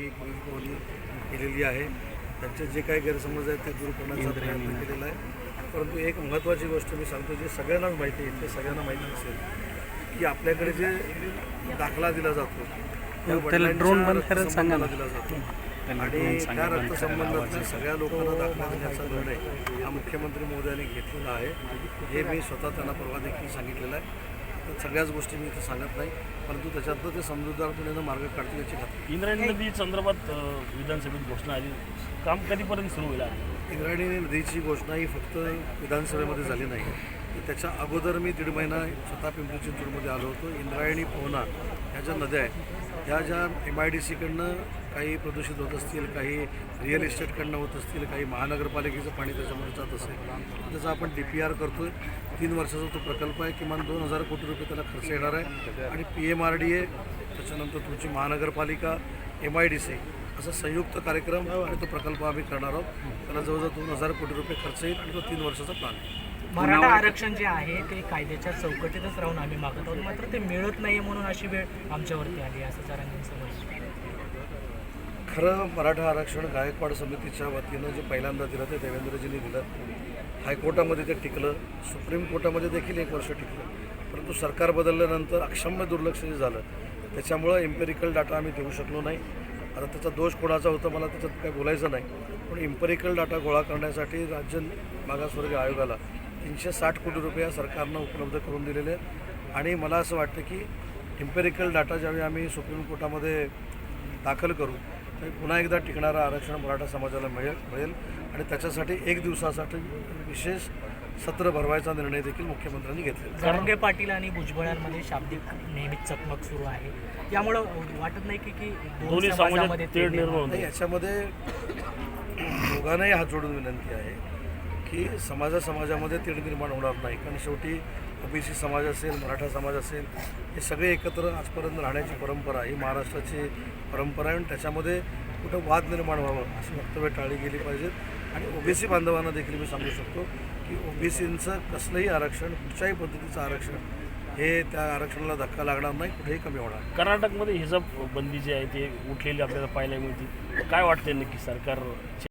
मी कोणी केलेली आहे. त्यांचे जे काही गैरसमज आहेत ते दूर करण्याचा प्रयत्न केलेला आहे. परंतु एक महत्त्वाची गोष्ट मी सांगतो, जे सगळ्यांनाच माहिती आहे, ते सगळ्यांना माहिती नसेल की आपल्याकडे जे दाखला दिला जातो त्या वडिलांच्या रक्तसंबंधाला दिला जातो आणि त्या रक्तसंबंधातल्या सगळ्या लोकांना दाखला देण्याचा निर्णय हा मुख्यमंत्री महोदयांनी घेतलेला आहे. हे मी स्वतः त्यांना परवा देखील सांगितलेलं आहे. तर सगळ्याच गोष्टी मी इथं सांगत नाही, परंतु त्याच्यातलं ते समजूतदारपणे मार्ग काढतील याची खात्री. इंद्रायणी नदी संदर्भात विधानसभेत घोषणा आली, काम कधीपर्यंत सुरू होईल? इंद्रायणी नदीची घोषणा ही फक्त विधानसभेमध्ये झाली नाही, तर त्याच्या अगोदर मी 1.5 महिना स्वतः पिंपरी चिंचवडमध्ये आलो होतो. इंद्रायणी पवना ह्या ज्या नद्या आहेत ह्या ज्या MIDCकडनं काही प्रदूषित होत असतील, काही रिअल इस्टेटकडनं होत असतील, काही महानगरपालिकेचं पाणी त्याच्यामध्ये जात असेल, त्याचा आपण DPR करतो आहे. 3 वर्षाचा तो प्रकल्प आहे. किमान 2,000 कोटी रुपये त्याला खर्च येणार आहे आणि PMRDA त्याच्यानंतर तुमची महानगरपालिका MIDC असा संयुक्त कार्यक्रम आणि तो प्रकल्प आम्ही करणार आहोत. त्याला जवळजवळ 2,000 कोटी रुपये खर्च येईल आणि तो 3 वर्षाचा प्लॅन आहे. मराठा आरक्षण जे आहे ते कायद्याच्या चौकटीतच राहून आम्ही मागत आहोत, मात्र ते मिळत नाही म्हणून अशी वेळ आमच्यावरती आली असं जरांगेंचं मत. खरं मराठा आरक्षण गायकवाड समितीच्या वतीनं जे पहिल्यांदा दिलं ते देवेंद्रजींनी दिलं. हायकोर्टामध्ये ते टिकलं, सुप्रीम कोर्टामध्ये देखील 1 वर्ष टिकलं, परंतु सरकार बदलल्यानंतर अक्षम्य दुर्लक्ष जे झालं त्याच्यामुळं एम्पेरिकल डाटा आम्ही देऊ शकलो नाही. आता त्याचा दोष कोणाचा होता मला त्याच्यात काही बोलायचं नाही, पण एम्पेरिकल डाटा गोळा करण्यासाठी राज्य मागासवर्गीय आयोगाला 360 कोटी रुपये या सरकारनं उपलब्ध करून दिलेले आहेत. आणि मला असं वाटतं की एम्पेरिकल डाटा ज्यावेळी आम्ही सुप्रीम कोर्टामध्ये दाखल करू तर पुन्हा एकदा टिकणारं आरक्षण मराठा समाजाला मिळेल आणि त्याच्यासाठी 1 दिवसासाठी विशेष सत्र भरवायचा निर्णय देखील मुख्यमंत्र्यांनी घेतलेला. जरांगे पाटील आणि भुजबळांमध्ये शाब्दिक नेहमीच चकमक सुरू आहे, त्यामुळं वाटत नाही की दोन्ही समाजामध्ये तेढ निर्माण होते. याच्यामध्ये दोघांनाही हात जोडून विनंती आहे की समाजामध्ये तेढ निर्माण होणार नाही, कारण शेवटी OBC समाज असेल, मराठा समाज असेल, हे सगळे एकत्र आजपर्यंत राहण्याची परंपरा ही महाराष्ट्राची परंपरा आहे आणि त्याच्यामध्ये कुठं वाद निर्माण व्हावं अशी वक्तव्य टाळली गेली पाहिजेत. आणि OBC बांधवांना देखील मी सांगू शकतो की OBCचं कसलंही आरक्षण, कुठच्याही पद्धतीचं आरक्षण हे त्या आरक्षणाला धक्का लागणार नाही, कुठेही कमी होणार. कर्नाटकमध्ये हिजाब बंदी जी आहे ते उठलेली आपल्याला पाहायला मिळते. काय वाटते नक्की सरकार